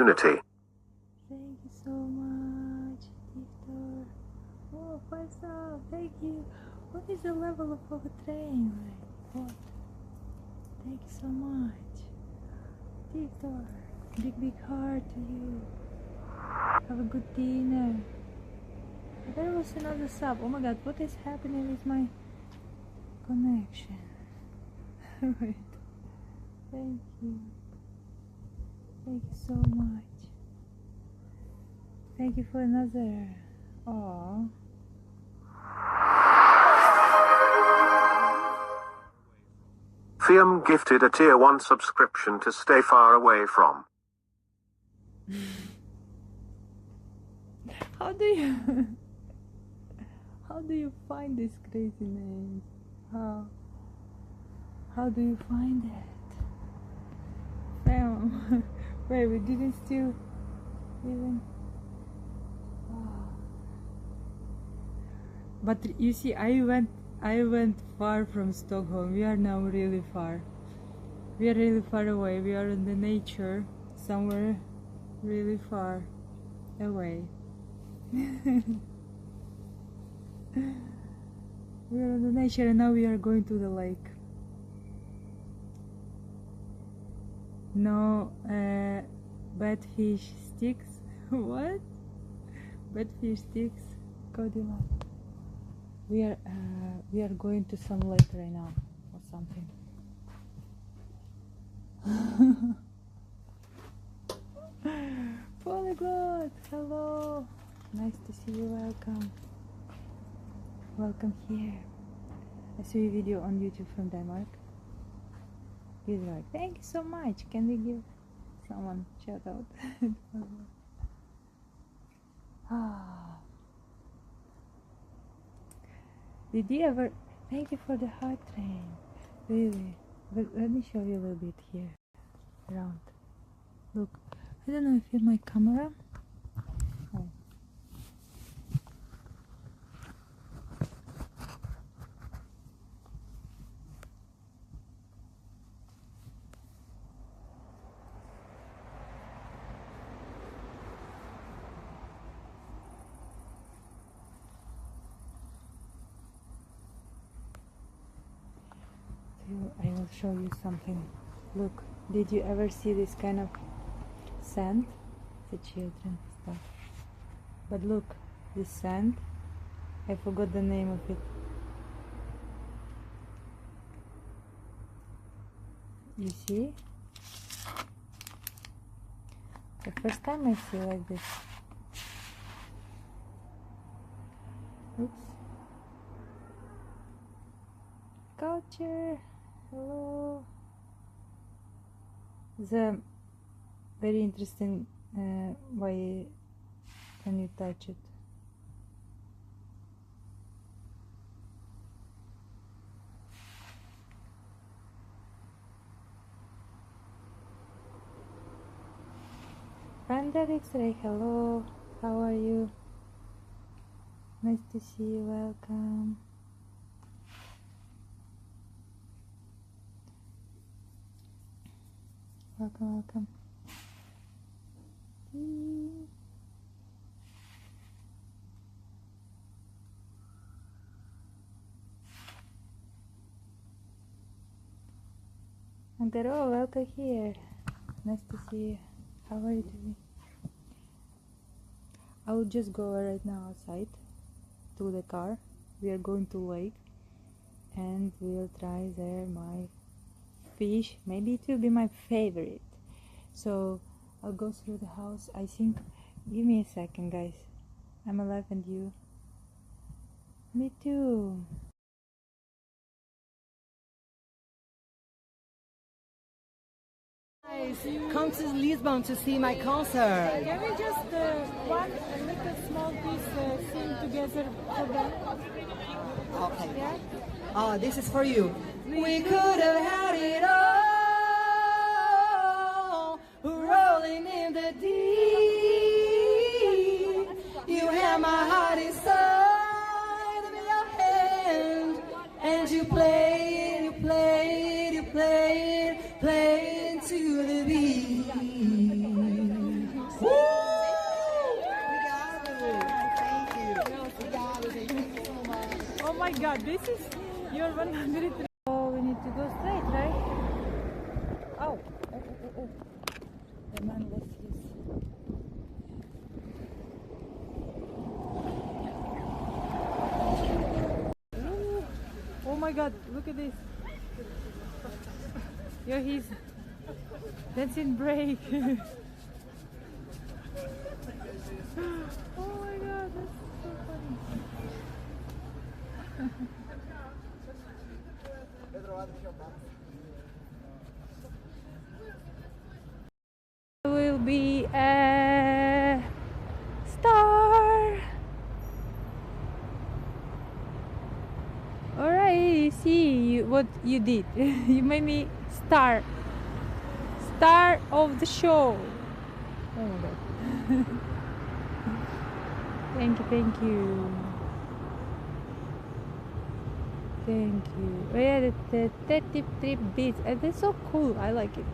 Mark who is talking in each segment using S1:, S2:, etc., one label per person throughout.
S1: Unity.
S2: Thank you so much, Victor. Oh, 5 star. Thank you. What is the level of a train? Like, what? Thank you so much, Victor. Big heart to you. Have a good dinner. There was another sub. Oh my god, what is happening with my connection? Wait. Thank you. Thank you so much. Thank you for another. Aww.
S1: Fiam gifted a tier 1 subscription to stay far away from.
S2: How do you find these crazy names? How do you find it? Damn. Wait, we didn't still even. Oh. But you see, I went far from Stockholm. We are now really far. We are really far away. We are in the nature, somewhere really far away. We are in the nature, and now we are going to the lake. No bad fish sticks. What? Bad fish sticks? Codillac. We are going to some lake right now or something. Polyglot, hello. Nice to see you. Welcome here. I saw a video on YouTube from Denmark. He's like, thank you so much. Can we give someone shout out? Did you ever? Thank you for the heart train. Really. But let me show you a little bit here. Around. Look. I don't know if you're my camera. Oh. I will show you something. Look, did you ever see this kind of sand? The children stuff. But look, this sand, I forgot the name of it. You see? The first time I see like this. Oops. Culture. Hello. It's a very interesting way when you touch it. Panda X-ray, hello. How are you? Nice to see you. Welcome. Welcome. Antero, welcome here. Nice to see you. How are you doing? I will just go right now outside to the car. We are going to lake and we'll try there my fish. Maybe it will be my favorite. So I'll go through the house. I think, give me a second guys. I'm alive and you? Me too.
S3: Guys, come to Lisbon to see my concert.
S2: Can we just one little small piece sing together for them?
S3: Okay.
S2: Yeah?
S3: Oh, this is for you. We could have had it all, rolling in the deep. You had my heart inside of your hand, and you played to the beat.
S2: my god, this is your 100. Oh, we need to go straight, right? Oh, oh. The man lost his. Ooh. Oh my god, look at this. Yo, he's dancing break. Oh my god, that's so funny. Will be a star. Alright, see what you did. You made me star of the show. Oh my god. Thank you. Oh yeah, the tiep beats. That's so cool. I like it.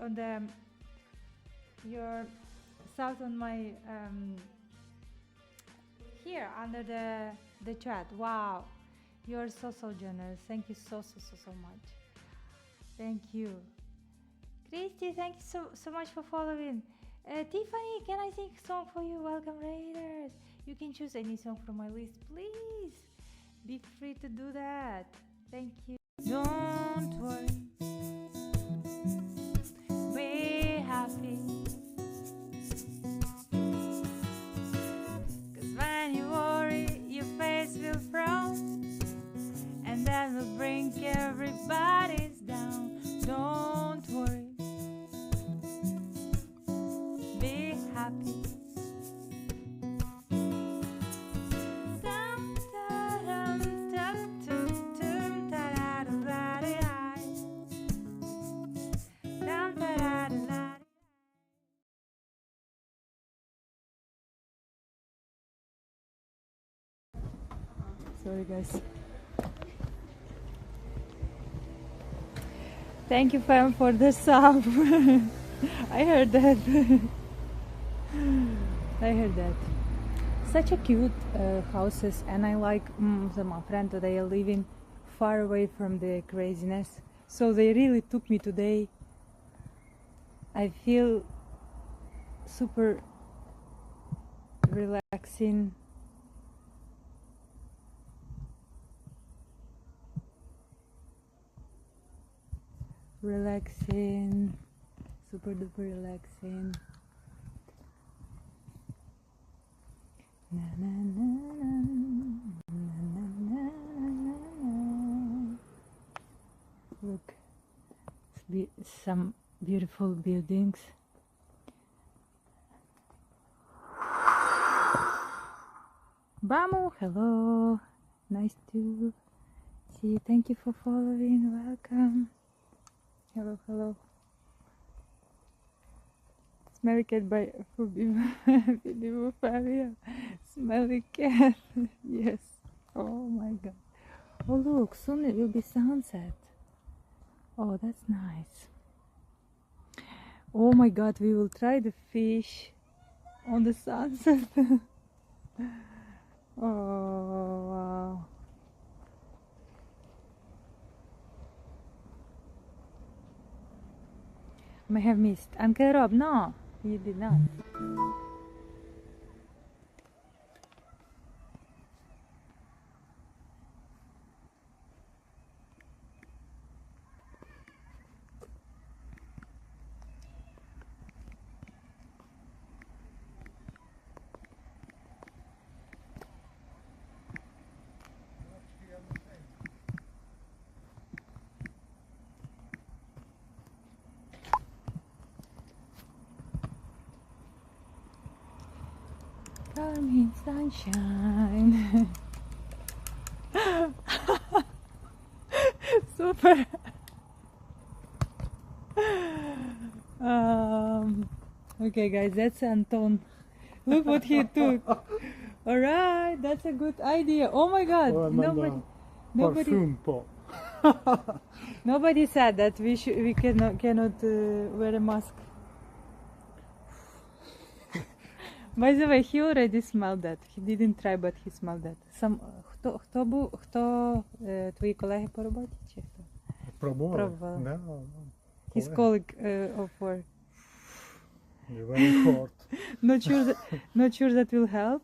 S2: On the your south on my here under the chat. Wow, you're so generous. Thank you so much. Thank you, Christy. Thank you so much for following. Tiffany, can I sing a song for you? Welcome, Raiders. You can choose any song from my list, please. Be free to do that. Thank you. Don't worry. Be happy. 'Cause when you worry, your face will frown, and that will bring everybody's down. Don't worry. Be happy. Sorry guys. Thank you fam for the sub. I heard that. Such a cute houses, and I like my friend today are living far away from the craziness, so they really took me today. I feel super relaxing. Super duper relaxing. Na, na, na, na, na, na, na, na. Look, some beautiful buildings. Bamu, hello, nice to see you. Thank you for following. Welcome. Hello. Smelly cat by Phoebe Fabia. Smelly cat. Yes. Oh my god. Oh look, soon it will be sunset. Oh, that's nice. Oh my god, we will try the fish on the sunset. Oh wow. May have missed. Uncle Rob, no, you did not. Charming sunshine. Super. Okay, guys, that's Anton. Look what he took. All right, that's a good idea. Oh my God, nobody.
S4: Parfum på.
S2: Nobody said that we cannot wear a mask. By the way, he already smelled that. He didn't try, but he smelled that. Хто твої колеги по роботі чи хто?
S4: Пробували? Да.
S2: His colleague of work.
S4: Very hot.
S2: Not sure that will help.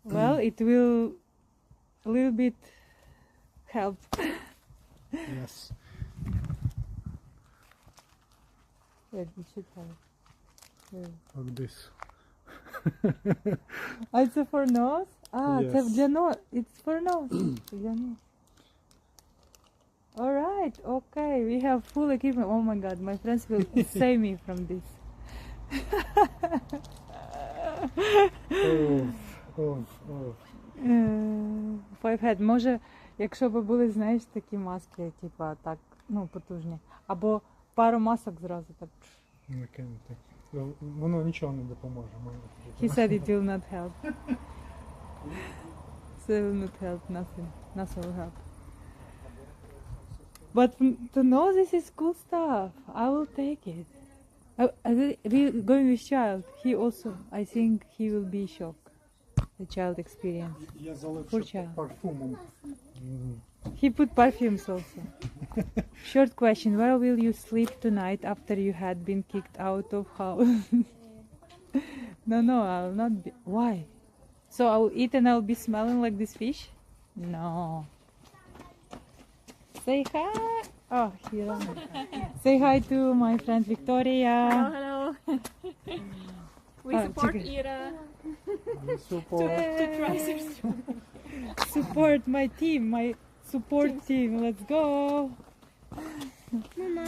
S2: Well, it will a little bit help.
S4: Yes.
S2: Yeah, it should help. Yeah.
S4: Like this.
S2: А це for nose? Це
S4: Yes.
S2: для nose. It's for nose. Для nose. Alright, okay, we have full equipment. Oh my God, my friends will save me from this. Five head. Може, якщо б були, знаєш, такі маски, типа так, ну, потужні. Або пару масок зразу так.
S4: Воно нічого не допоможе.
S2: He said it will not help. So it will not help, nothing. Nothing will help. But to know this is cool stuff, I will take it. We going with child. He also, I think he will be shocked. The child experience.
S4: Я залив
S2: For child.
S4: парфумом.
S2: He put perfumes also. Short question: where will you sleep tonight after you had been kicked out of house? No, I'll not be. Why? So I'll eat and I'll be smelling like this fish? No. Say hi. Oh, he ran. Say hi to my friend Victoria.
S5: Hello. We
S2: Oh,
S5: support
S2: chicken.
S5: Ira
S4: Support.
S5: to try some.
S2: Support my team, my support team. Let's go.
S6: Мама,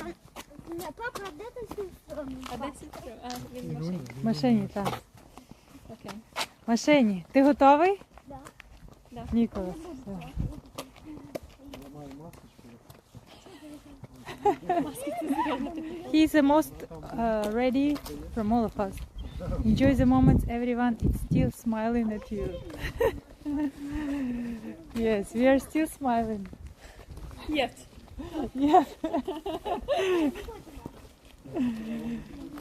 S6: папа, де ти сестра?
S5: А де сестра? Він в машині.
S2: В машині, так.
S5: Окей.
S2: В машині. Ти готовий?
S6: Да.
S5: Да.
S2: Ніколас. все. He's the most ready from all of us. Enjoy the moments, everyone. It's still smiling at you. Yes, we are still smiling.
S5: Yet.
S2: Yes.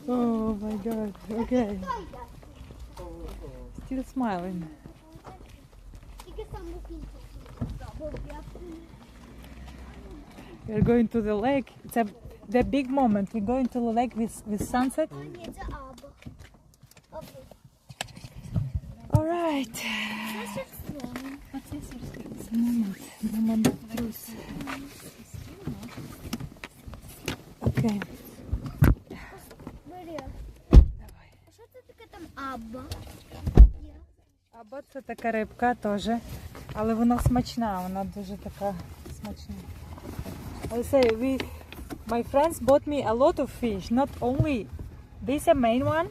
S2: Oh my God. Okay. Still smiling.
S6: Тільки сам кінчик.
S2: We're going to the lake. It's the big moment. We're going to the lake with sunset.
S6: Ні, це або. Окей.
S2: All right.
S6: Це сестра.
S5: Оце сестра.
S2: Moment. Truce. Okay.
S6: Бери. А що це таке там або?
S2: Або це така рибка теж, але вона смачна, вона дуже така смачна. I say, my friends bought me a lot of fish, not only this a main one,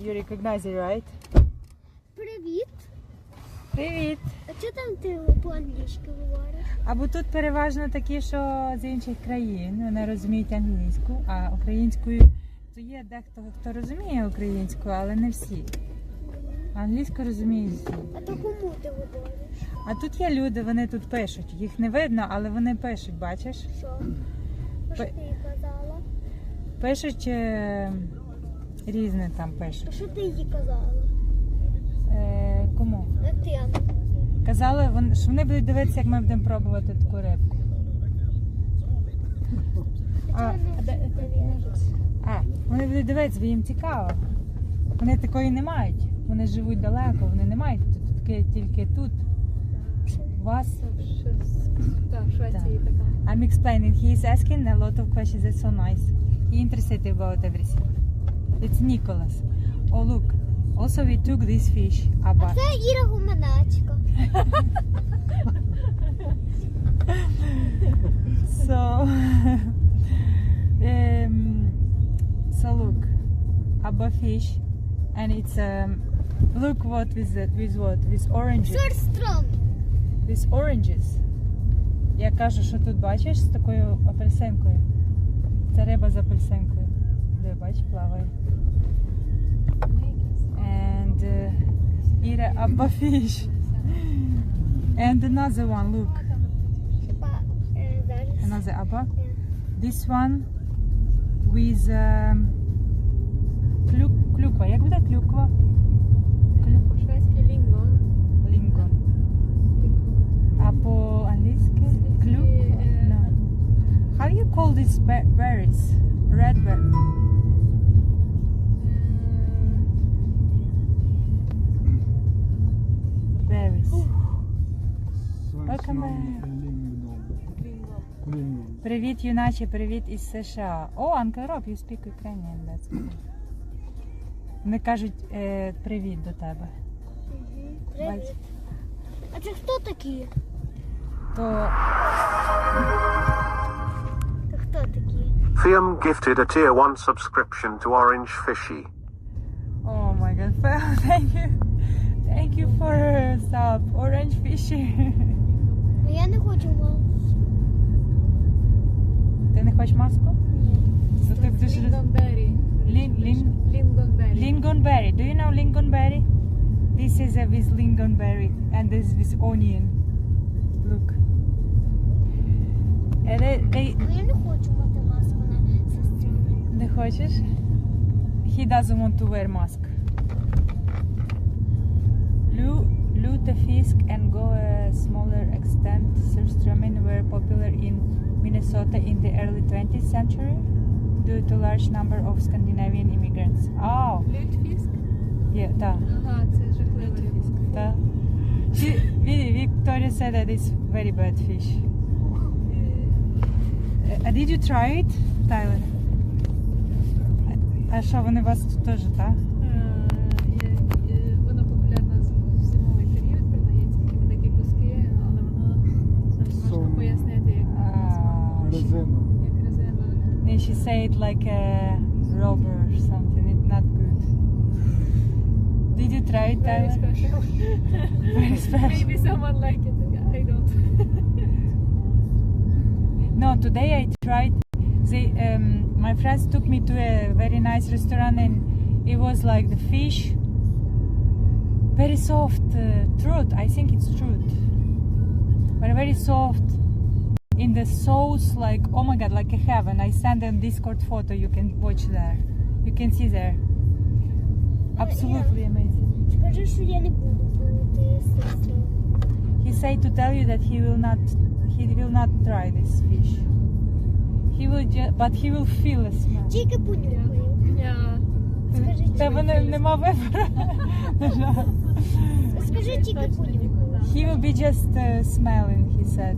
S2: you recognize it, right?
S6: Привіт.
S2: Привіт!
S6: А чого там ти по-англійськи говориш?
S2: Або тут переважно такі, що з інших країн, вони розуміють англійську, а українською, то є дехто, хто розуміє українську, але не всі. Англійську розуміють всі.
S6: А то кому ти говориш?
S2: А тут є люди, вони тут пишуть. Їх не видно, але вони пишуть, бачиш?
S6: Що? А що ти їй казала?
S2: Пишуть різне там
S6: А
S2: пишуть.
S6: що ти їй казала?
S2: Кому?
S6: Тему.
S2: Казали, що вони будуть дивитися, як ми будемо пробувати таку рибку. Вони будуть дивитися, бо їм цікаво. Вони такої не мають. Вони живуть далеко, вони не мають тільки тут. У вас.
S5: Так, в Швеції така.
S2: I'm explaining. He is asking a lot of questions. That's so nice. He interested about everything. It's Nicholas. Oh look. Also we took this fish. Abba.
S6: Це Іра Гуменачка.
S2: So, so look, Abba fish, and it's Look what with what? With oranges.
S6: Сорстром.
S2: With oranges. Я кажу, що тут бачиш з такою апельсинкою. Це риба з апельсинкою. Де, бач, плаває. And eat a abba fish. And another one, look.
S6: Зараз.
S2: Another abba. This one with клюква. Як буде клюква?
S5: По-шведськи лінгон.
S2: Lingon. А по-англійськи? Клюква? No. How do you call these berries? Red berries. Berries. Welcome back. Привіт, юначе, привіт із США. О, Uncle Rob, you speak Ukrainian, that's cool. Вони кажуть привіт до тебе.
S6: Привіт. А це хто такі?
S2: То
S6: Це хто такі?
S1: Fiam gifted a tier 1 subscription to Orange Fishy.
S2: oh my god, thank you. Thank you for sub, Orange Fishy.
S6: Ну я не хочу маску.
S2: Ти не хочеш маску?
S6: Ні.
S2: То ти будеш
S5: Лінгонбері. Лінгонбері.
S2: Lingonberry. Do you know lingonberry? This is a with lingonberry and this with onion. Look.
S6: Ну я не хочу мати маску на сестрі.
S2: Не хочеш? He doesn't want to wear mask. Lutefisk and go a smaller extent surströmming were popular in Minnesota in the early 20th century due to large number of Scandinavian immigrants. Oh,
S5: Лютфіск?
S2: yeah, да.
S5: Ага, це жахливо.
S2: Да. Victoria said that it's very bad fish. Did you try it, Tyler? А що, вони у вас тут теж, так?
S5: Воно популярно в зимовий період, продається такі великі куски, але воно не можна пояснити, як воно смакує.
S4: Резина.
S5: Як резина.
S2: No, she said like a rubber or something. It's not good. Did you try it,
S5: Very
S2: Tyler?
S5: special.
S2: Very special.
S5: Maybe someone like it, I don't.
S2: No, today I tried. My friends took me to a very nice restaurant and it was like the fish, very soft truth. I think it's truth, but very soft in the sauce. Like oh my god, like a heaven. I send them Discord photo. You can watch there. You can see there. Absolutely amazing.
S6: Скажи, що я не буду пити сестру.
S2: He said to tell you that he will not try this fish. He will but he will feel a smell.
S6: Тільки понюхаю.
S5: Yeah.
S6: Скажи,
S2: Тебе нема вибору.
S6: скажи тільки понюхаю.
S2: He will be just smelling, he said.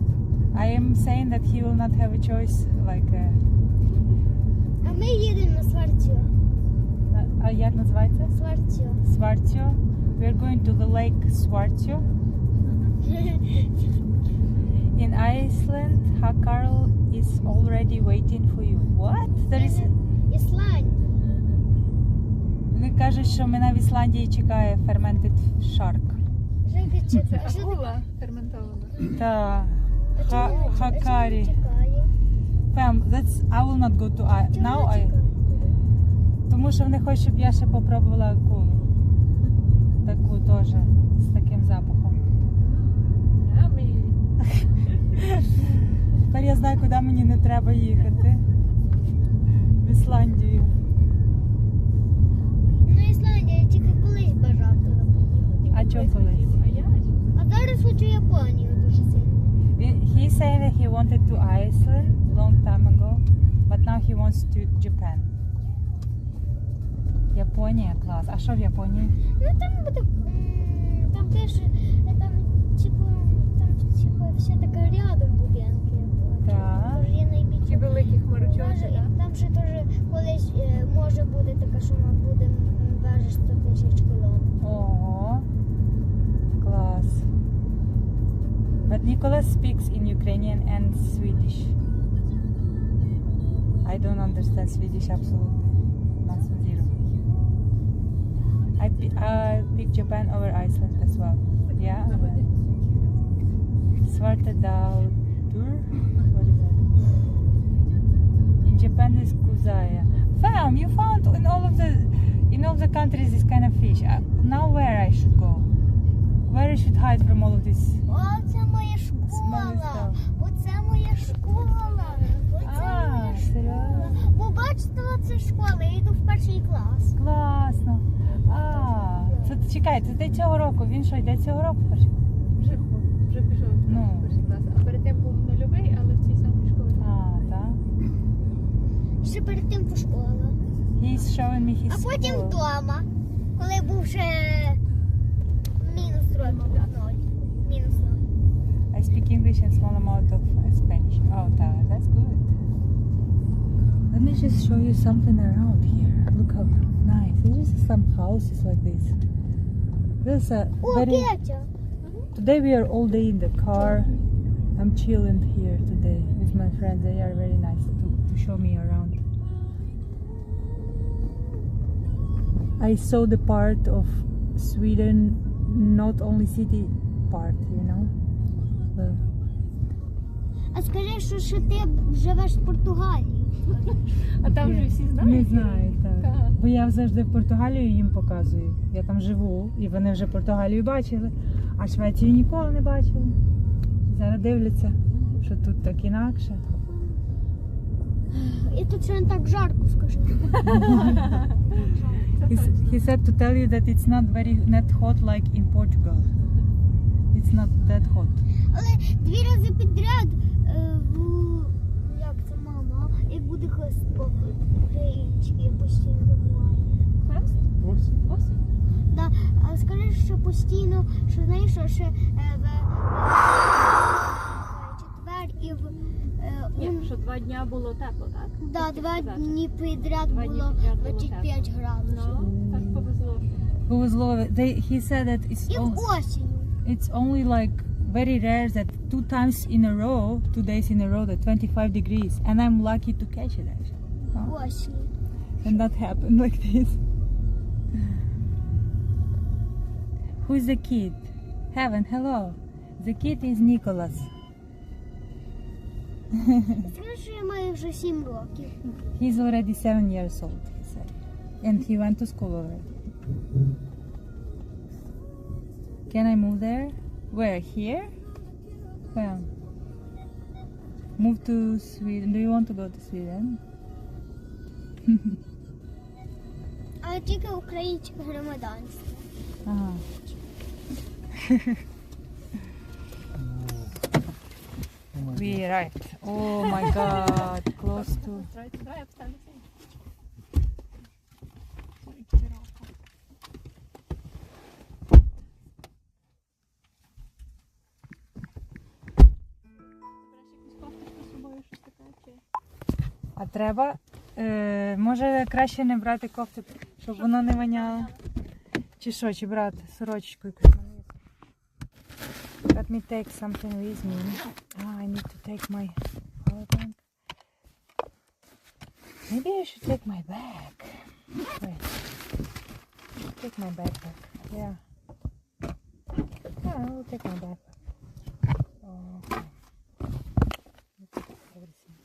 S2: I am saying that he will not have a choice, like.
S6: А ми їдемо на Сварцю.
S2: А як називається?
S6: Сварцю.
S2: Svartjö. We are going to the lake Svartjö. In Iceland, Hakarl is already waiting for you. What? There is...
S6: Ісланд.
S2: Вони кажуть, що мене в Ісландії чекає fermented shark.
S6: Женька,
S5: Це
S6: а що ти?
S5: акула ферментована.
S2: Та
S6: А чому?
S2: Хакарі.
S6: Чекає.
S2: Fam, I will not go to now.
S6: Чому чекає?
S2: Тому що вони хочуть, щоб я ще попробувала акулу. Таку теж, з таким запахом.
S5: Yummy.
S2: Тепер я знаю, куди мені не треба їхати. В Ісландію.
S6: Ну, Ісландія тільки колись бажав туди поїхати.
S2: А чого колись?
S5: А я?
S6: А зараз хочу Японію дуже сильно.
S2: He said that he wanted to Iceland long time ago, but now he wants to Japan. Японія, клас. А що в Японії?
S6: Ну там буде, там пише, там все таке рядом будинки.
S2: Так.
S6: Тож є найбільше.
S5: Ті великі хмарочоси,
S6: Може,
S5: так?
S6: там ще теж колись може бути така, що ми будемо навіть 100 тисяч кілометрів.
S2: Ого. Клас. But Nicholas speaks in Ukrainian and Swedish. I don't understand Swedish absolutely. Not zero. pick Japan over Iceland as well. Yeah. Sorted out tour. What is it? In Japan is Kusaya. Fam, you found in all the countries this kind of fish. Now where I should go? Where I should hide from all of this?
S6: Оце моя школа. Оце моя школа.
S2: А, серйозно?
S6: Бо бачите, оце школа, я йду в перший клас.
S2: Класно. Це чекай, це де цього року? Він що, йде цього року перший?
S5: Вже пішов
S2: Ну.
S5: в перший клас. А перед тим був нульовий, але в цій самій школі.
S2: Так.
S6: Ще перед тим по школу.
S2: He's showing me his
S6: А потім
S2: school.
S6: вдома, коли був вже мінус років 0. Мінус 0.
S2: I speak English and small amount of Spanish. Oh, that's good. Let me just show you something around here. Look how nice. There's just some houses like this. There's a
S6: О,
S2: very...
S6: Петя!
S2: Today we are all day in the car. I'm chilling here today with my friends. They are very nice to show me around. I saw the part of Sweden, not only city part, you know. Well,
S6: А скажи, що ще ти живеш в Португалії.
S5: А там вже всі знають?
S2: не знаю, так.
S5: Так.
S2: Бо я завжди в Португалію їм показую. Я там живу, і вони вже Португалію бачили, а Швецію ніколи не бачили. Зараз дивляться, що тут так інакше.
S6: І тут ще не так жарко, скажи.
S2: He said to tell you that it's not hot like in Portugal. It's not that hot.
S6: Але 2 рази підряд як це, мама, і буде хрест по українськи, я постійно забуваю.
S5: Хрест? Осінь?
S6: Да, а скажи, що постійно, що знаєш, що ще в четвер і в
S5: Ні, що 2 дня було тепло, так?
S6: да, 2 дні підряд
S5: 2 дні
S6: було
S5: підряд було
S6: 25 градусів.
S5: Ну, так повезло.
S2: Повезло. He said that
S6: І в осінь.
S2: it's only like very rare that 2 times in a row, 2 days in a row, that 25 degrees, and I'm lucky to catch it actually.
S6: В осінь.
S2: And that happened like this. Who is the kid? Heaven, hello. The kid is Nicholas.
S6: Скажи, що я маю вже 7 років.
S2: He's already 7 years old, he said. And he went to school already. Can I move there? Where? Here? Well, move to Sweden. Do you want to go to Sweden?
S6: А тільки українське громадянство.
S2: Ага. We arrived. Oh my god, close to...
S5: Давай я встану цей.
S2: А треба, може краще не брати кофту, щоб воно не воняло. Чи що, чи брати сорочку якусь. Let me take something with me. I need to take my power bank. Maybe I should take my bag. Wait. Take my backpack. Yeah. Yeah, I will take my backpack. Okay. Everything.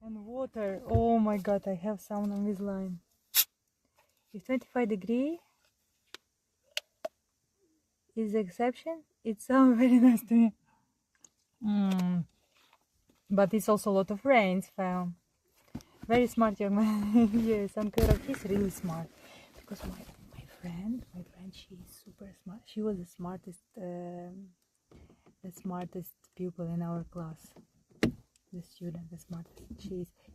S2: And water. Oh my god, I have sound on this line. If 25 degrees is the exception, it sounds very nice to me. But it's also a lot of rains, fam. Very smart young man. Yes, I'm kind of, he's really smart. Because my friend, she is super smart. She was the smartest pupil in our class. The student, the smartest.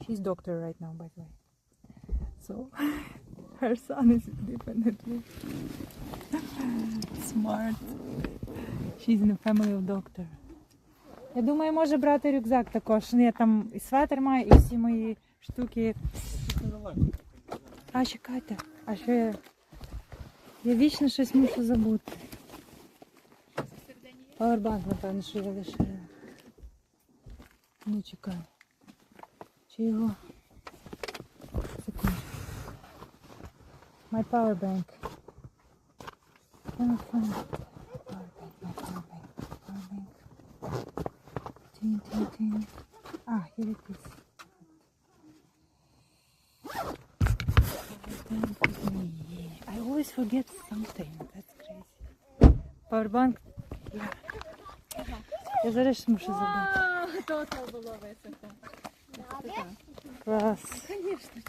S2: She's doctor right now, by the way. So her son is definitely smart. She's in the family of doctor. Я думаю, може брати рюкзак також. Я там і светр маю, і всі мої штуки. А, чекайте. А що я вічно щось мушу забути. Павербанк, напевно, що я лишила. Ну, чекай. Чи його? Секунду. My power bank. Never find it. Power bank, my power bank. Power bank. Ting, ting, ting. Ah, here it is. Power bank with me. I always forget something. That's crazy. Power bank. Я зараз мушу забрати.
S5: То було високо.
S2: Клас.
S5: Звісно.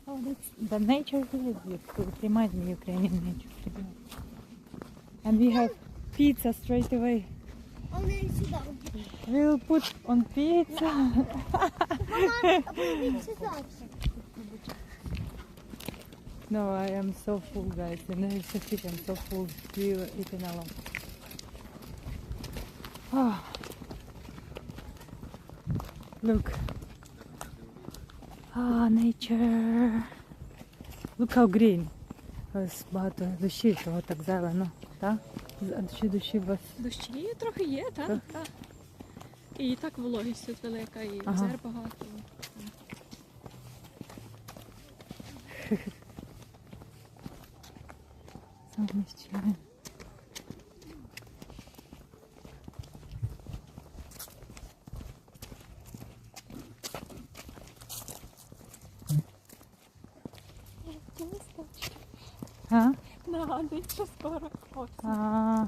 S2: Oh, the nature here is beautiful. It reminds me of Ukrainian nature. And we have pizza straight away.
S6: Але сюди.
S2: We'll put on pizza. No, I am so full, guys. And I'm so full. We were eating a lot. Oh. Look. Ah, nature. Look how green. Ось багато дощів, того так зелено. Так? А чи дощів у вас?
S5: Дощі трохи є, так?
S2: Так.
S5: Так. І так вологість тут велика, і
S2: Ага.
S5: озер багато.
S2: Совмещаем. А?
S5: Нагадуй, що скоро. Ось.
S2: А.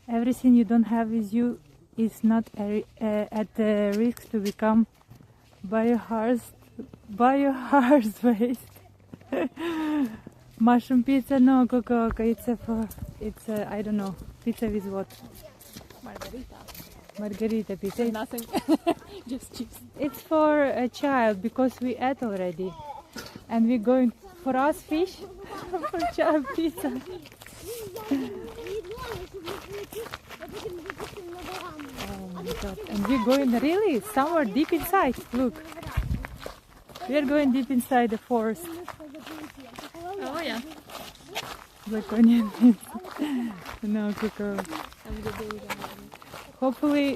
S2: Everything you don't have with you is not at risk to become biohazard waste. Mushroom pizza, no, Coca. It's I don't know. Pizza with what?
S5: Маргарита.
S2: Margarita pizza.
S5: Nothing. Just chips.
S2: It's for a child because we ate already. And we're going for us fish for child pizza. Oh my god. And we're going really somewhere deep inside. Look. We're going deep inside the forest.
S5: О, я.
S2: Like onion pizza. No, Coco.
S5: Там де були.
S2: Hopefully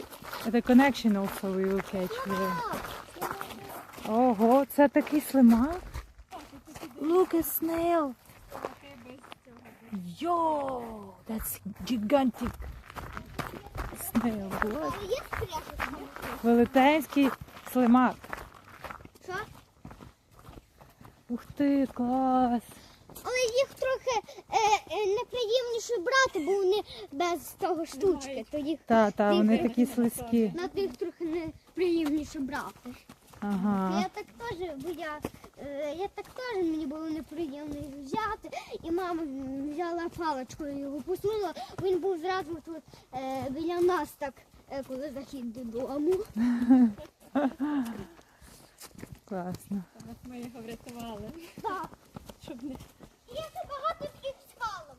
S2: the connection also we will catch here. Ого, це такий слимак. Look a snail. Yo, that's gigantic snail. What?
S6: Є скряхи?
S2: Велетенський слимак.
S6: Що?
S2: Ух ти, клас.
S6: Але їх трохи неприємніше брати, бо вони без того штучки. То їх
S2: Та, вони такі слизькі.
S6: на тих трохи неприємніше брати.
S2: Ага.
S6: Я так теж, бо я так теж мені було неприємно їх взяти. І мама взяла паличкою його пуснула. Він був зразу тут біля нас, так, коли захід додому.
S2: Класно.
S5: Ми його врятували.
S6: Так.
S5: Щоб не...
S6: І я це багато таких скалом.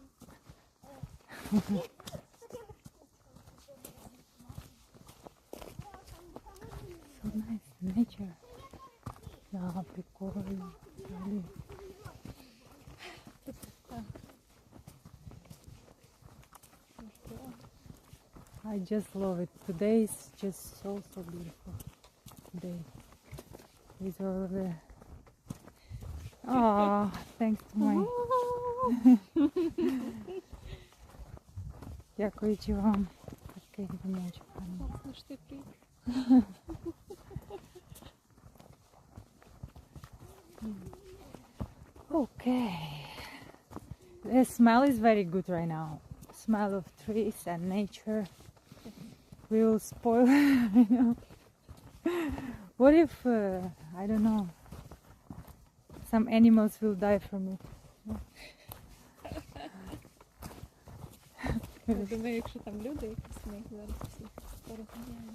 S2: So nice nature. Да, прикольно. Блін. I just love it. Today is just so beautiful. Day. With all of the... Oh, thanks to my... Дякуючи вам. Такий донечок.
S5: Класно, що ти приїхав.
S2: Okay. The smell is very good right now. Smell of trees and nature will spoil, you know. What if, I don't know, some animals will die from it?
S5: Я думаю, якщо там люди якісь, ми їх зараз всіх порозуміємо.